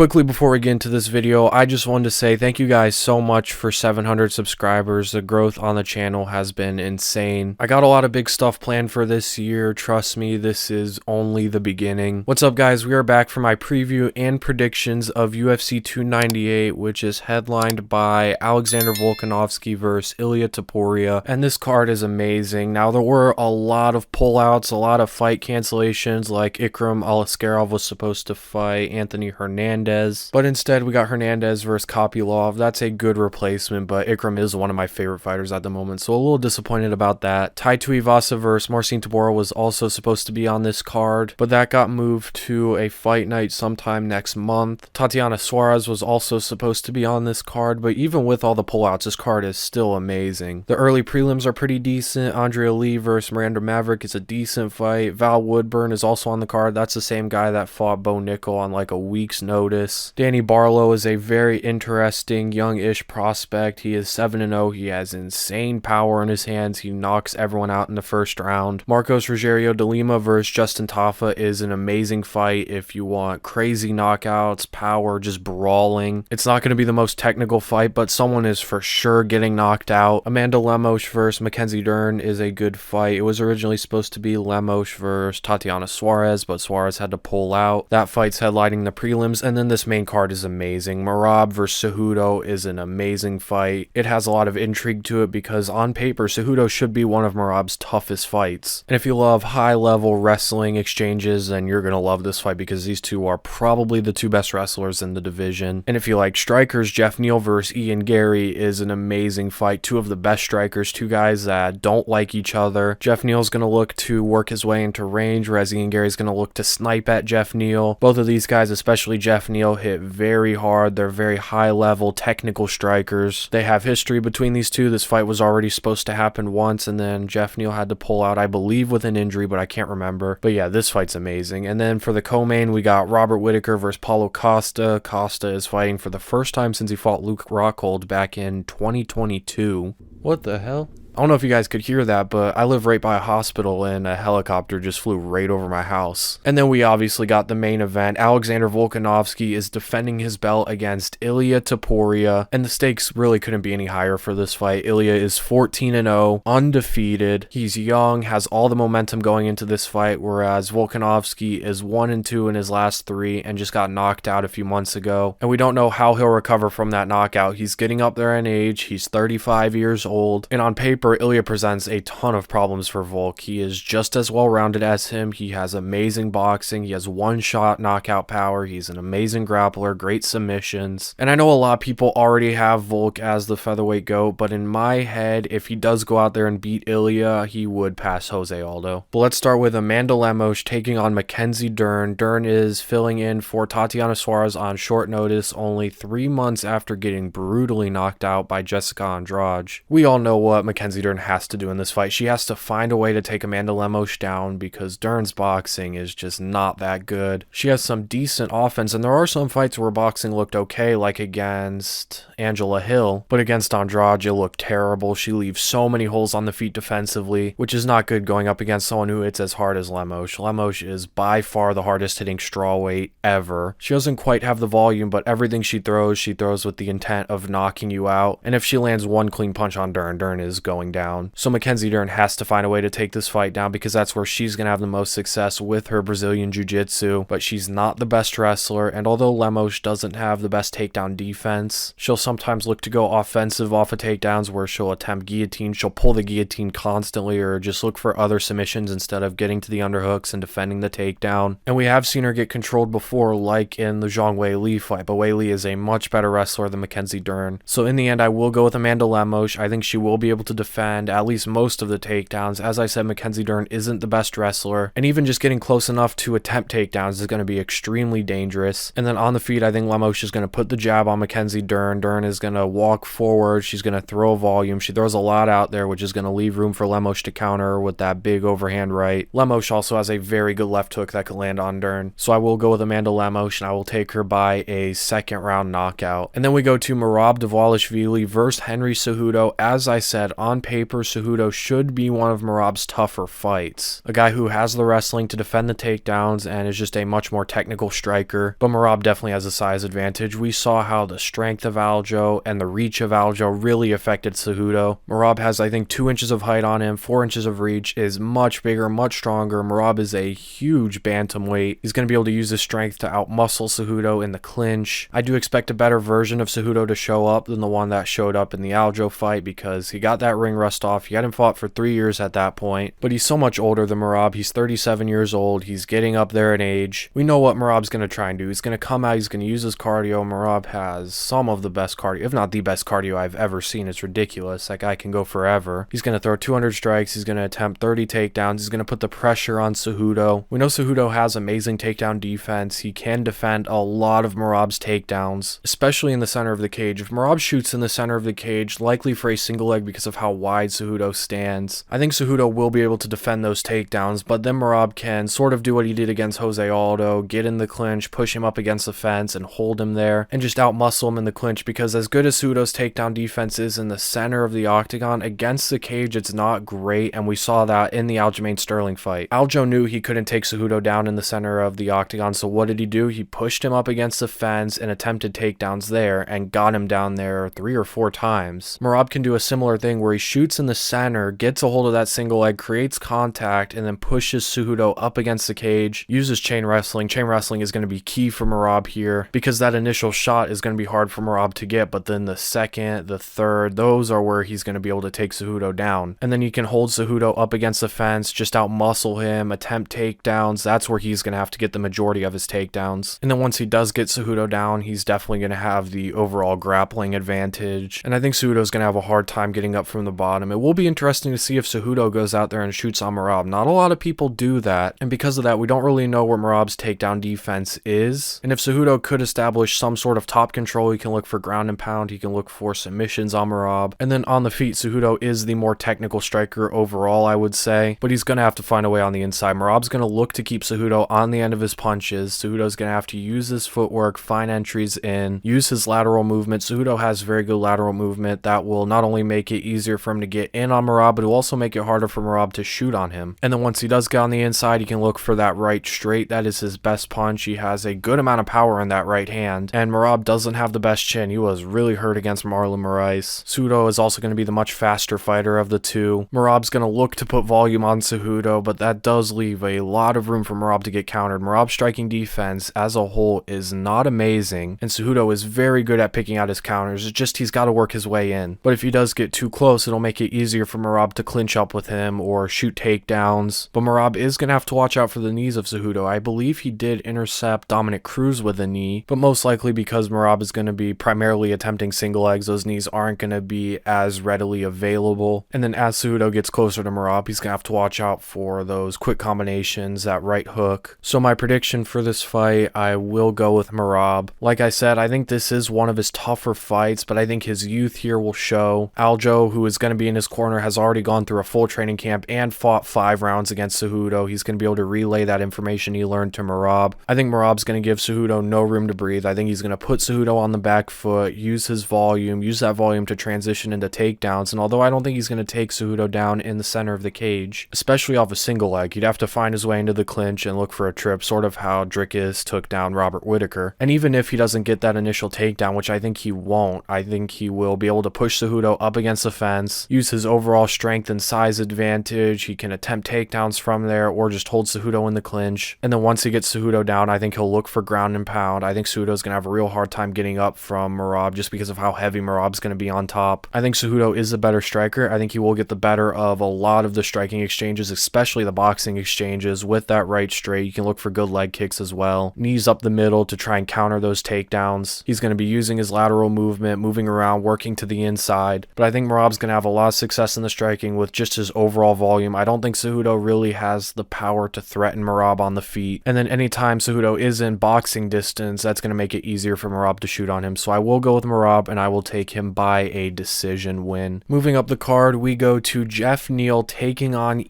Quickly before we get into this video, I just wanted to say thank you guys so much for 700 subscribers. The growth on the channel has been insane. I got a lot of big stuff planned for this year. Trust me, this is only the beginning. What's up, guys? We are back for my preview and predictions of UFC 298, which is headlined by Alexander Volkanovski versus Ilia Topuria, and this card is amazing. Now, there were a lot of pullouts, a lot of fight cancellations, like Ikram Aliskerov was supposed to fight Anthony Hernandez, but instead we got Hernandez versus Kopylov. That's a good replacement, but Ikram is one of my favorite fighters at the moment, so a little disappointed about that. Tai Tuivasa versus Marcin Tybura was also supposed to be on this card, but that got moved to a fight night sometime next month. Tatiana Suarez was also supposed to be on this card, but even with all the pullouts, this card is still amazing. The early prelims are pretty decent. Andrea Lee versus Miranda Maverick is a decent fight. Val Woodburn is also on the card. That's the same guy that fought Bo Nickel on like a week's notice. Danny Barlow is a very interesting young-ish prospect. He is 7-0. He has insane power in his hands. He knocks everyone out in the first round. Marcos Rogerio de Lima versus Justin Tafa is an amazing fight if you want crazy knockouts, power, just brawling. It's not going to be the most technical fight, but someone is for sure getting knocked out. Amanda Lemos versus Mackenzie Dern is a good fight. It was originally supposed to be Lemos versus Tatiana Suarez, but Suarez had to pull out. That fight's headlining the prelims, and then this main card is amazing. Merab versus Cejudo is an amazing fight. It has a lot of intrigue to it because on paper, Cejudo should be one of Merab's toughest fights. And if you love high-level wrestling exchanges, then you're going to love this fight because these two are probably the two best wrestlers in the division. And if you like strikers, Geoff Neal versus Garry is an amazing fight. Two of the best strikers, two guys that don't like each other. Geoff Neal's going to look to work his way into range, whereas Gary's going to look to snipe at Geoff Neal. Both of these guys, especially Geoff Neal, hit very hard. They're very high-level technical strikers. They have history between these two. This fight was already supposed to happen once, and then Geoff Neal had to pull out, I believe, with an injury, but I can't remember. But yeah, this fight's amazing. And then for the co-main, we got Robert Whittaker versus Paulo Costa. Costa is fighting for the first time since he fought Luke Rockhold back in 2022. What the hell? I don't know if you guys could hear that, but I live right by a hospital and a helicopter just flew right over my house. And then we obviously got the main event. Alexander Volkanovski is defending his belt against Ilia Topuria, and the stakes really couldn't be any higher for this fight. Ilia is 14-0, undefeated. He's young, has all the momentum going into this fight, whereas Volkanovski is 1-2 in his last three and just got knocked out a few months ago. And we don't know how he'll recover from that knockout. He's getting up there in age. He's 35 years old, and on paper, Ilia presents a ton of problems for Volk. He is just as well-rounded as him. He has amazing boxing. He has one-shot knockout power. He's an amazing grappler, great submissions. And I know a lot of people already have Volk as the featherweight GOAT, but in my head, if he does go out there and beat Ilia, he would pass Jose Aldo. But let's start with Amanda Lemos taking on Mackenzie Dern. Dern is filling in for Tatiana Suarez on short notice, only 3 months after getting brutally knocked out by Jessica Andrade. We all know what Mackenzie Dern has to do in this fight. She has to find a way to take Amanda Lemos down because Dern's boxing is just not that good. She has some decent offense, and there are some fights where boxing looked okay, like against Angela Hill, but against Andrade, it looked terrible. She leaves so many holes on the feet defensively, which is not good going up against someone who hits as hard as Lemos. Lemos is by far the hardest hitting strawweight ever. She doesn't quite have the volume, but everything she throws with the intent of knocking you out, and if she lands one clean punch on Dern, Dern is going down. So Mackenzie Dern has to find a way to take this fight down because that's where she's going to have the most success with her Brazilian Jiu-Jitsu, but she's not the best wrestler, and although Lemos doesn't have the best takedown defense, she'll sometimes look to go offensive off of takedowns where she'll attempt guillotine. She'll pull the guillotine constantly or just look for other submissions instead of getting to the underhooks and defending the takedown. And we have seen her get controlled before, like in the Zhang Weili fight, but Weili is a much better wrestler than Mackenzie Dern. So in the end, I will go with Amanda Lemos. I think she will be able to defend at least most of the takedowns. As I said, Mackenzie Dern isn't the best wrestler, and even just getting close enough to attempt takedowns is going to be extremely dangerous. And then on the feet, I think Lemos is going to put the jab on Mackenzie Dern. Dern is going to walk forward. She's going to throw volume. She throws a lot out there, which is going to leave room for Lemos to counter with that big overhand right. Lemos also has a very good left hook that could land on Dern. So I will go with Amanda Lemos, and I will take her by a second round knockout. And then we go to Merab Dvalishvili versus Henry Cejudo at as I said, on paper, Cejudo should be one of Merab's tougher fights. A guy who has the wrestling to defend the takedowns and is just a much more technical striker, but Merab definitely has a size advantage. We saw how the strength of Aljo and the reach of Aljo really affected Cejudo. Merab has, I think, 2 inches of height on him, 4 inches of reach, is much bigger, much stronger. Merab is a huge bantamweight. He's going to be able to use his strength to outmuscle Cejudo in the clinch. I do expect a better version of Cejudo to show up than the one that showed up in the Aljo fight because he got that ring rust off. He hadn't fought for 3 years at that point, but he's so much older than Merab. He's 37 years old. He's getting up there in age. We know what Merab's going to try and do. He's going to come out. He's going to use his cardio. Merab has some of the best cardio, if not the best cardio I've ever seen. It's ridiculous. That guy can go forever. He's going to throw 200 strikes. He's going to attempt 30 takedowns. He's going to put the pressure on Cejudo. We know Cejudo has amazing takedown defense. He can defend a lot of Merab's takedowns, especially in the center of the cage. If Merab shoots in the center of the cage, likely for a single leg because of how wide Cejudo stands, I think Cejudo will be able to defend those takedowns, but then Merab can sort of do what he did against Jose Aldo, get in the clinch, push him up against the fence and hold him there and just outmuscle him in the clinch, because as good as Cejudo's takedown defense is in the center of the octagon, against the cage it's not great, and we saw that in the Aljamain Sterling fight. Aljo knew he couldn't take Cejudo down in the center of the octagon, so what did he do? He pushed him up against the fence and attempted takedowns there and got him down there 3 or 4 times. Merab can do a similar thing where he shoots in the center, gets a hold of that single leg, creates contact, and then pushes Cejudo up against the cage, uses chain wrestling. Chain wrestling is going to be key for Merab here because that initial shot is going to be hard for Merab to get, but then the second, the third, those are where he's going to be able to take Cejudo down. And then you can hold Cejudo up against the fence, just outmuscle him, attempt takedowns. That's where he's going to have to get the majority of his takedowns. And then once he does get Cejudo down, he's definitely going to have the overall grappling advantage. And I think Cejudo's going to have a hard time getting up from the bottom. It will be interesting to see if Cejudo goes out there and shoots on Merab. Not a lot of people do that, and because of that, we don't really know where Merab's takedown defense is. And if Cejudo could establish some sort of top control, he can look for ground and pound, he can look for submissions on Merab. And then on the feet, Cejudo is the more technical striker overall, I would say, but he's going to have to find a way on the inside. Merab's going to look to keep Cejudo on the end of his punches. Cejudo's going to have to use his footwork, find entries in, use his lateral movement. Cejudo has very good lateral movement that will not only make it easier for him to get in on Merab, but it will also make it harder for Merab to shoot on him. And then once he does get on the inside, he can look for that right straight. That is his best punch. He has a good amount of power in that right hand, and Merab doesn't have the best chin. He was really hurt against Marlon Moraes. Cejudo is also going to be the much faster fighter of the two. Merab's going to look to put volume on Cejudo, but that does leave a lot of room for Merab to get countered. Merab's striking defense as a whole is not amazing, and Cejudo is very good at picking out his counters. It's just he's got to work his way in. But if he does get too close, it'll make it easier for Merab to clinch up with him or shoot takedowns. But Merab is going to have to watch out for the knees of Cejudo. I believe he did intercept Dominic Cruz with a knee, but most likely because Merab is going to be primarily attempting single legs, those knees aren't going to be as readily available. And then as Cejudo gets closer to Merab, he's going to have to watch out for those quick combinations, that right hook. So my prediction for this fight, I will go with Merab. Like I said, I think this is one of his tougher fights, but I think his youth here will show. Aljo, who is going to be in his corner, has already gone through a full training camp and fought 5 rounds against Cejudo. He's going to be able to relay that information he learned to Merab. I think Merab's going to give Cejudo no room to breathe. I think he's going to put Cejudo on the back foot, use his volume, use that volume to transition into takedowns. And although I don't think he's going to take Cejudo down in the center of the cage, especially off a single leg, he'd have to find his way into the clinch and look for a trip, sort of how Dricus took down Robert Whittaker. And even if he doesn't get that initial takedown, which I think he won't, I think he will be able to push Cejudo up against the fence, use his overall strength and size advantage. He can attempt takedowns from there or just hold Cejudo in the clinch. And then once he gets Cejudo down, I think he'll look for ground and pound. I think Cejudo's going to have a real hard time getting up from Merab just because of how heavy Merab's going to be on top. I think Cejudo is a better striker. I think he will get the better of a lot of the striking exchanges, especially the boxing exchanges with that right straight. You can look for good leg kicks as well. Knees up the middle to try and counter those takedowns. He's going to be using his lateral movement, moving around, working to the inside. But I think Merab's going to have a lot of success in the striking with just his overall volume. I don't think Cejudo really has the power to threaten Merab on the feet. And then anytime Cejudo is in boxing distance, that's going to make it easier for Merab to shoot on him. So I will go with Merab, and I will take him by a decision win. Moving up the card, we go to Geoff Neal taking on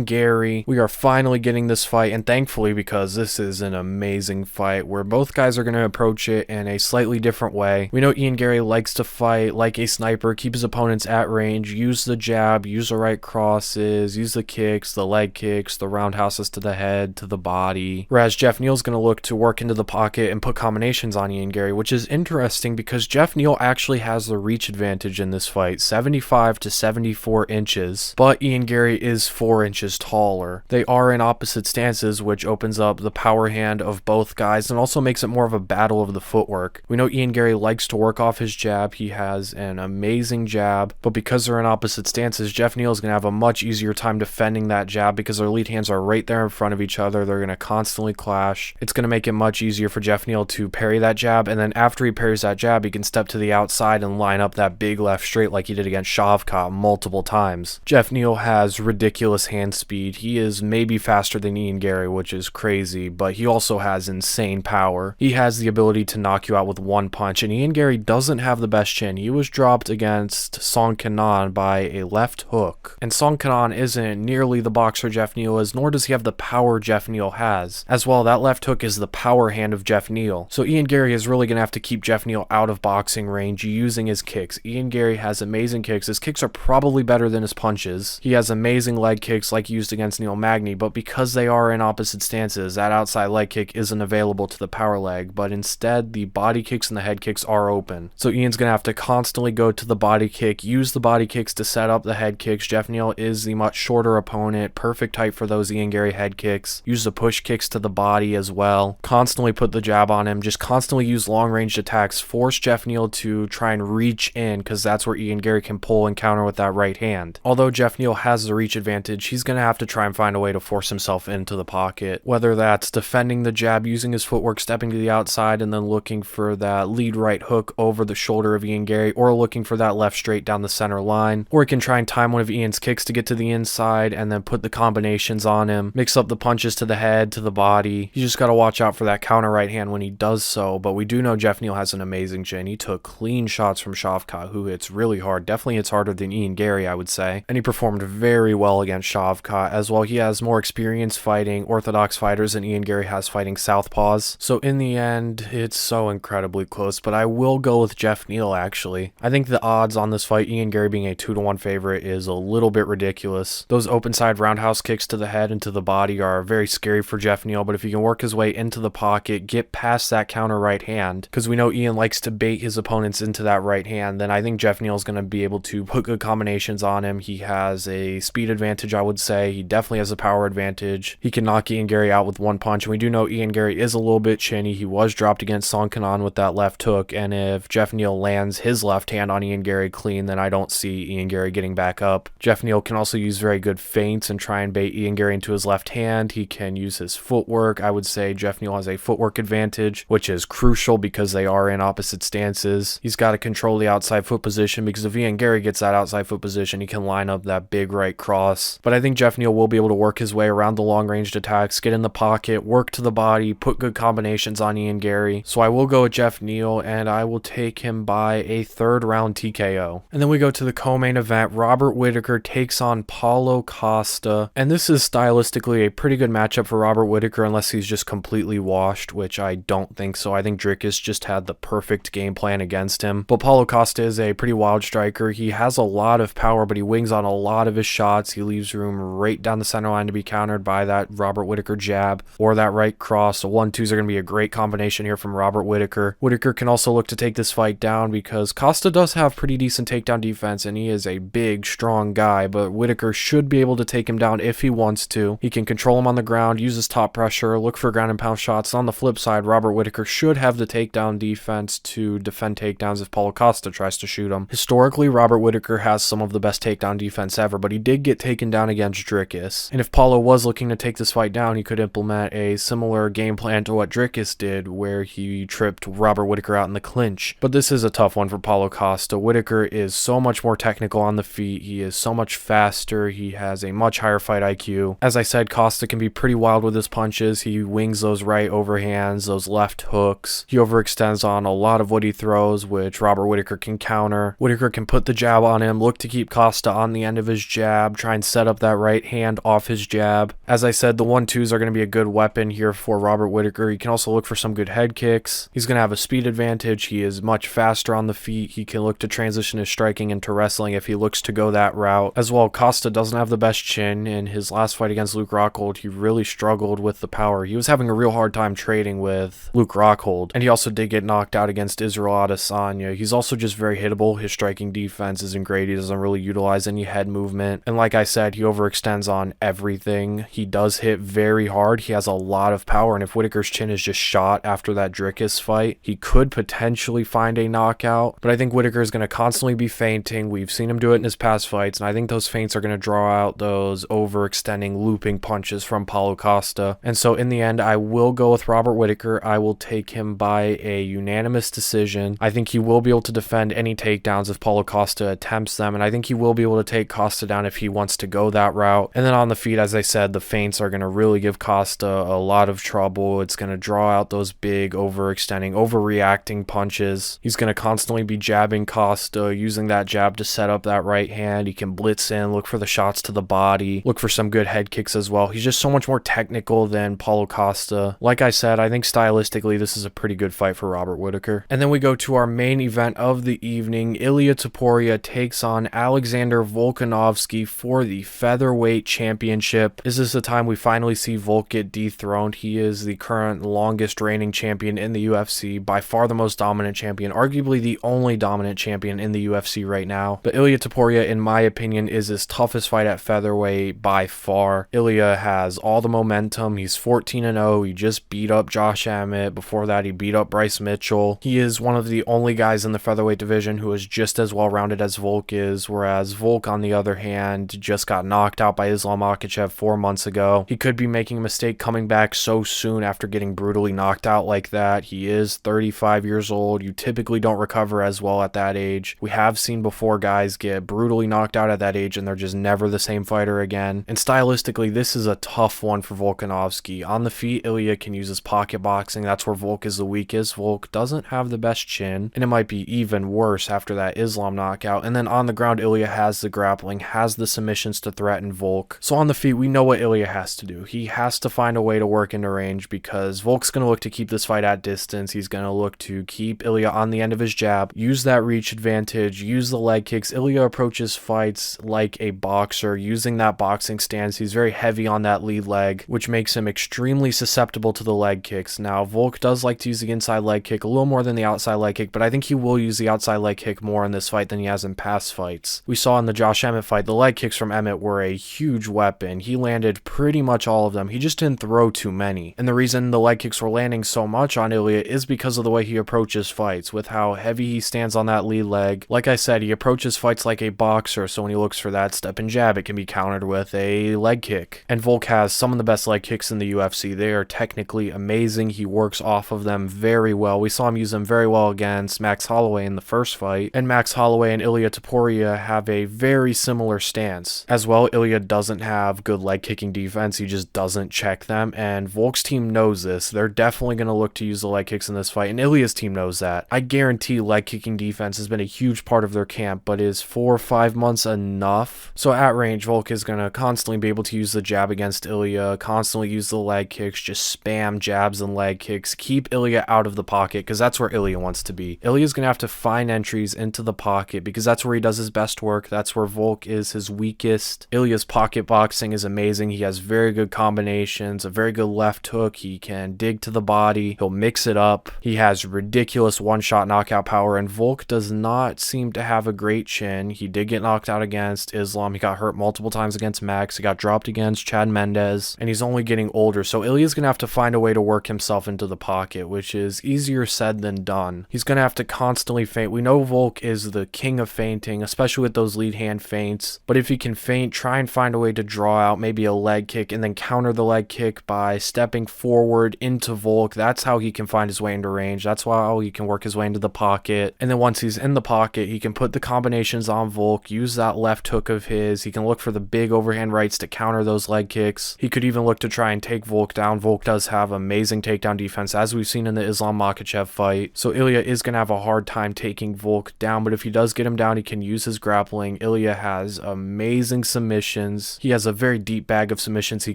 Garry. We are finally getting this fight, and thankfully, because this is an amazing fight where both guys are going to approach it in a slightly different way. We know Garry likes to fight like a sniper, keep his opponents at range, use the jab, use the right crosses, use the kicks, the leg kicks, the roundhouses to the head, to the body. Whereas Geoff Neal's going to look to work into the pocket and put combinations on Ian Garry, which is interesting because Geoff Neal actually has the reach advantage in this fight, 75 to 74 inches, but Ian Garry is 4 inches taller. They are in opposite stances, which opens up the power hand of both guys and also makes it more of a battle of the footwork. We know Ian Garry likes to work off his jab. He has an amazing jab, but because they're in opposite stances, Geoff Neal is going to have a much easier time defending that jab because their lead hands are right there in front of each other. They're going to constantly clash. It's going to make it much easier for Geoff Neal to parry that jab, and then after he parries that jab, he can step to the outside and line up that big left straight like he did against Shavkat multiple times. Geoff Neal has ridiculous hand speed. He is maybe faster than Ian Garry, which is crazy, but he also has insane power. He has the ability to knock you out with one punch, and Ian Garry doesn't have the best chin. He was dropped against Song Kenan by a left hook, and Song Kenan isn't nearly the boxer Geoff Neal is, nor does he have the power Geoff Neal has. As well, that left hook is the power hand of Geoff Neal. So Ian Garry is really going to have to keep Geoff Neal out of boxing range using his kicks. Ian Garry has amazing kicks. His kicks are probably better than his punches. He has amazing leg kicks like he used against Neil Magny, but because they are in opposite stances, that outside leg kick isn't available to the power leg, but instead the body kicks and the head kicks are open. So Ian's going to have to constantly go to the body kick, use the body kicks to set up the head kicks. Geoff Neal is the much shorter opponent, perfect height for those Ian Garry head kicks. Use the push kicks to the body as well. Constantly put the jab on him, just constantly use long ranged attacks, force Geoff Neal to try and reach in because that's where Ian Garry can pull and counter with that right hand. Although Geoff Neal has the reach advantage, he's going to have to try and find a way to force himself into the pocket, whether that's defending the jab, using his footwork, stepping to the outside, and then looking for that lead right hook over the shoulder of Ian Garry, or looking for that left straight down the center line, or he can try and time one of Ian's kicks to get to the inside and then put the combinations on him, mix up the punches to the head, to the body. You just got to watch out for that counter right hand when he does so, but we do know Geoff Neal has an amazing chin. He took clean shots from Shavkat, who hits really hard, definitely hits harder than Ian Garry, I would say, and he performed very well against Shavkat. As well, he has more experience fighting orthodox fighters than Ian Garry has fighting southpaws, so in the end, it's so incredibly close, but I will go with Geoff Neal actually. I think the odds on this fight, Ian Garry being a 2-to-1 favorite, is a little bit ridiculous. Those open side roundhouse kicks to the head and to the body are very scary for Geoff Neal, but if he can work his way into the pocket, get past that counter right hand, because we know Ian likes to bait his opponents into that right hand, then I think Geoff Neal is going to be able to put good combinations on him. He has a speed advantage, I would say. He definitely has a power advantage. He can knock Ian Garry out with one punch, and we do know Ian Garry is a little bit chinny. He was dropped against Song Kenan with that left hook, and if Geoff Neal lands his left hand on Ian Garry clean, then I don't see Ian Garry getting back up. Geoff Neal can also use very good feints and try and bait Ian Garry into his left hand. He can use his footwork. I would say Geoff Neal has a footwork advantage, which is crucial because they are in opposite stances. He's got to control the outside foot position because if Ian Garry gets that outside foot position, he can line up that big right cross. But I think Geoff Neal will be able to work his way around the long ranged attacks, get in the pocket, work to the body, put good combinations on Ian Garry. So I will go with Geoff Neal, and I will take him by a 3rd round TKO. And then we go to the co-main event. Robert Whittaker takes on Paulo Costa, and this is stylistically a pretty good matchup for Robert Whittaker unless he's just completely washed, which I don't think so. I think Dricus just had the perfect game plan against him. But Paulo Costa is a pretty wild striker. He has a lot of power, but he wings on a lot of his shots. He leaves room right down the center line to be countered by that Robert Whittaker jab or that right cross. The 1-2s are going to be a great combination here from Robert Whittaker. Whittaker can also look to take this fight down because Costa does have pretty decent takedown defense, and he is a big, strong guy, but Whittaker should be able to take him down if he wants to. He can control him on the ground, use his top pressure, look for ground and pound shots. On the flip side, Robert Whittaker should have the takedown defense to defend takedowns if Paulo Costa tries to shoot him. Historically, Robert Whittaker has some of the best takedown defense ever, but he did get taken down against Dricus. And if Paulo was looking to take this fight down, he could implement a similar game plan to what Dricus did, where he tripped Robert Whittaker out in the clinch. But this is a tough one for Paulo Costa. Whittaker is so much more technical on the feet. He is so much faster. He has a much higher fight IQ. As I said, Costa can be pretty wild with his punches. He wings those right overhands, those left hooks. He overextends on a lot of what he throws, which Robert Whittaker can counter. Whittaker can put the jab on him, look to keep Costa on the end of his jab, try and set up that right hand off his jab. As I said, the 1-2s are going to be a good weapon here for Robert Whittaker. He can also look for some good head kicks. He's going to have a speed advantage. He is much faster on the feet. He can look to transition transition his striking into wrestling if he looks to go that route. As well, Costa doesn't have the best chin. In his last fight against Luke Rockhold, he really struggled with the power. He was having a real hard time trading with Luke Rockhold, and he also did get knocked out against Israel Adesanya. He's also just very hittable. His striking defense isn't great. He doesn't really utilize any head movement, and like I said, he overextends on everything. He does hit very hard. He has a lot of power, and if Whittaker's chin is just shot after that Dricus fight, he could potentially find a knockout, but I think Whittaker is going to constantly be feinting. We've seen him do it in his past fights, and I think those feints are going to draw out those overextending looping punches from Paulo Costa. And so in the end, I will go with Robert Whittaker. I will take him by a unanimous decision. I think he will be able to defend any takedowns if Paulo Costa attempts them, and I think he will be able to take Costa down if he wants to go that route. And then on the feet, as I said, the feints are going to really give Costa a lot of trouble. It's going to draw out those big overextending, overreacting punches. He's going to constantly be jabbing Costa, using that jab to set up that right hand. He can blitz in, look for the shots to the body, look for some good head kicks as well. He's just so much more technical than Paulo Costa. Like I said, I think stylistically this is a pretty good fight for Robert Whittaker. And then we go to our main event of the evening. Ilia Topuria takes on Alexander Volkanovski for the featherweight championship. Is this the time we finally see Volk get dethroned? He is the current longest reigning champion in the UFC, by far the most dominant champion, arguably the only dominant champion in the UFC right now. But Ilia Topuria, in my opinion, is his toughest fight at featherweight by far. Ilia has all the momentum. He's 14-0. He just beat up Josh Emmett. Before that, he beat up Bryce Mitchell. He is one of the only guys in the featherweight division who is just as well-rounded as Volk is, whereas Volk, on the other hand, just got knocked out by Islam Makhachev 4 months ago. He could be making a mistake coming back so soon after getting brutally knocked out like that. He is 35 years old. You typically don't recover as well at that age. We have seen before guys get brutally knocked out at that age and they're just never the same fighter again. And stylistically, this is a tough one for Volkanovski. On the feet, Ilia can use his pocket boxing. That's where Volk is the weakest. Volk doesn't have the best chin, and it might be even worse after that Islam knockout. And then on the ground, Ilia has the grappling, has the submissions to threaten Volk. So on the feet, we know what Ilia has to do. He has to find a way to work into range, because Volk's going to look to keep this fight at distance. He's going to look to keep Ilia on the end of his jab, use that reach advantage, use the leg kicks. Ilia approaches fights like a boxer, using that boxing stance. He's very heavy on that lead leg, which makes him extremely susceptible to the leg kicks. Now, Volk does like to use the inside leg kick a little more than the outside leg kick, but I think he will use the outside leg kick more in this fight than he has in past fights. We saw in the Josh Emmett fight, the leg kicks from Emmett were a huge weapon. He landed pretty much all of them. He just didn't throw too many. And the reason the leg kicks were landing so much on Ilia is because of the way he approaches fights, with how heavy he stands on that lead leg. Like I said, he approaches fights like a boxer, so when he looks for that step and jab, it can be countered with a leg kick. And Volk has some of the best leg kicks in the UFC. They are technically amazing. He works off of them very well. We saw him use them very well against Max Holloway in the first fight, and Max Holloway and Ilia Topuria have a very similar stance. As well, Ilia doesn't have good leg kicking defense. He just doesn't check them, and Volk's team knows this. They're definitely going to look to use the leg kicks in this fight, and Ilia's team knows that. I guarantee leg kicking defense has been a huge part of their camp, but is 4 or 5 months enough? So at range, Volk is going to constantly be able to use the jab against Ilia, constantly use the leg kicks, just spam jabs and leg kicks, keep Ilia out of the pocket, because that's where Ilia wants to be. Ilia's going to have to find entries into the pocket, because that's where he does his best work. That's where Volk is his weakest. Ilia's pocket boxing is amazing. He has very good combinations, a very good left hook. He can dig to the body. He'll mix it up. He has ridiculous one-shot knockout power, and Volk does not seem to have a great chin. He did get knocked out against Islam. He got hurt multiple times against Max. He got dropped against Chad Mendez, and he's only getting older. So Ilia's going to have to find a way to work himself into the pocket, which is easier said than done. He's going to have to constantly feint. We know Volk is the king of feinting, especially with those lead hand feints. But if he can feint, try and find a way to draw out maybe a leg kick and then counter the leg kick by stepping forward into Volk. That's how he can find his way into range. That's how he can work his way into the pocket. And then once he's in the pocket, he can put the combinations on Volk, use that left hook of his. He can look for the big overhand rights to counter those leg kicks. He could even look to try and take Volk down. Volk does have amazing takedown defense, as we've seen in the Islam Makhachev fight. So Ilia is going to have a hard time taking Volk down, but if he does get him down, he can use his grappling. Ilia has amazing submissions. He has a very deep bag of submissions he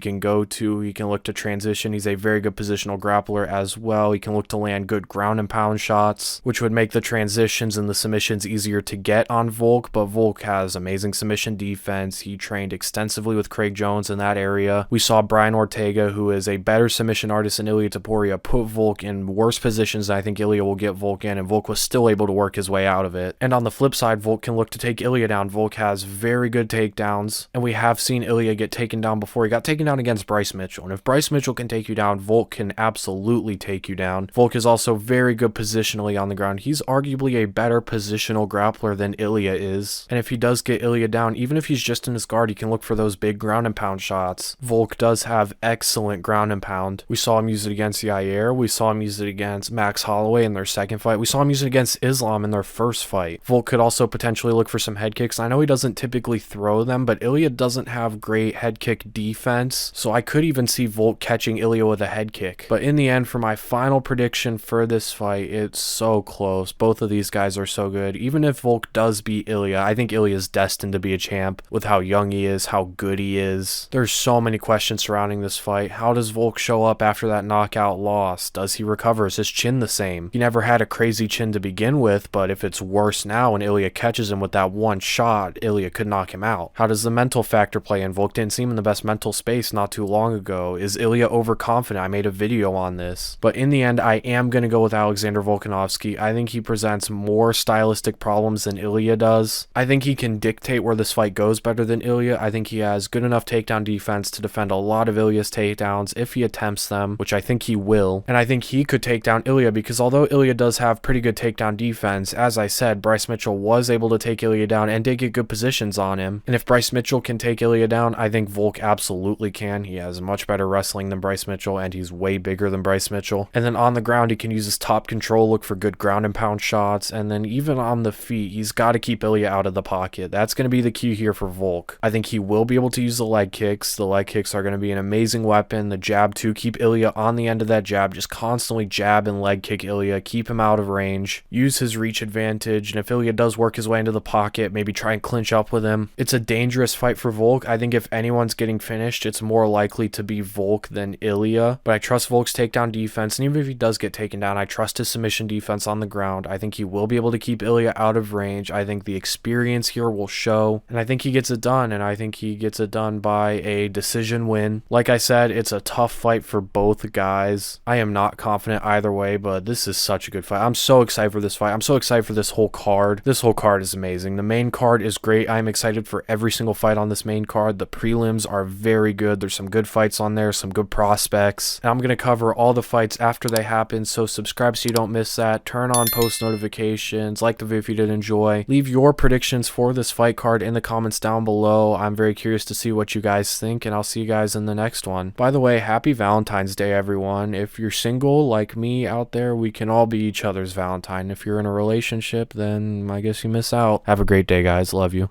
can go to. He can look to transition. He's a very good positional grappler as well. He can look to land good ground and pound shots, which would make the transitions and the submissions easier to get on Volk, but Volk has amazing submission defense. He trained extensively with Craig Jones in that area. We saw Brian Ortega, who is a better submission artist than Ilia Topuria, put Volk in worse positions than I think Ilia will get Volk in, and Volk was still able to work his way out of it. And on the flip side, Volk can look to take Ilia down. Volk has very good takedowns, and we have seen Ilia get taken down before. He got taken down against Bryce Mitchell, and if Bryce Mitchell can take you down, Volk can absolutely take you down. Volk is also very good positionally on the ground. He's arguably a better positional grappler than Ilia is, and if he does get Ilia down, even if he's just in his guard, he can look for those big ground and pound shots. Volk does have excellent ground and pound. We saw him use it against Yair. We saw him use it against Max Holloway in their second fight. We saw him use it against Islam in their first fight. Volk could also potentially look for some head kicks. I know he doesn't typically throw them, but Ilia doesn't have great head kick defense, so I could even see Volk catching Ilia with a head kick. But in the end, for my final prediction for this fight, it's so close. Both of these guys are so good. Even if Volk does beat Ilia, I think Ilia is destined to be a champ with how young he is, how good he is. There's so many questions surrounding this fight. How does Volk show up after that knockout loss? Does he recover? Is his chin the same? He never had a crazy chin to begin with, but if it's worse now and Ilia catches him with that one shot, Ilia could knock him out. How does the mental factor play in? Volk didn't seem in the best mental space not too long ago. Is Ilia overconfident? I made a video on this. But in the end, I am going to go with Alexander Volkanovski. I think he presents more stylistic problems than Ilia does. I think he can dictate where this fight goes better than Ilia. I think he has good enough takedown defense to defend a lot of Ilia's takedowns if he attempts them, which I think he will. And I think he could take down Ilia because although Ilia does have pretty good takedown defense, as I said, Bryce Mitchell was able to take Ilia down and did get good positions on him. And if Bryce Mitchell can take Ilia down, I think Volk absolutely can. He has much better wrestling than Bryce Mitchell, and he's way bigger than Bryce Mitchell. And then on the ground, he can use his top control, look for good ground and pound shots, and then even on the feet, he's got to keep Ilia out of the pocket. That's going to be the key here for Volk. I think he will be able to use the leg kicks. The leg kicks are going to be an amazing weapon. The jab too, keep Ilia on the end of that jab, just constantly jab and leg kick Ilia, keep him out of range, use his reach advantage, and if Ilia does work his way into the pocket, maybe try and clinch up with him. It's a dangerous fight for Volk. I think if anyone's getting finished, it's more likely to be Volk than Ilia, but I trust Volk's takedown defense, and even if he does get taken down, I trust his submission defense on the ground. I think he will be able to keep Ilia out of range. I think the experience here will show, and I think he gets it done, and I think he gets it done by a decision win. Like I said, it's a tough fight for both guys. I am not confident either way, but this is such a good fight. I'm so excited for this fight. I'm so excited for this whole card. This whole card is amazing. The main card is great. I'm excited for every single fight on this main card. The prelims are very good. There's some good fights on there, some good prospects, and I'm going to cover all the fights after they happen, so subscribe so you don't miss that. Turn on post notifications, like the video if you did enjoy. Leave your predictions for this fight card in the comments down below. I'm very curious to see what you guys think, and I'll see you guys in the next one. By the way, happy Valentine's Day, everyone. If you're single like me out there, we can all be each other's Valentine. If you're in a relationship, then I guess you miss out. Have a great day, guys. Love you.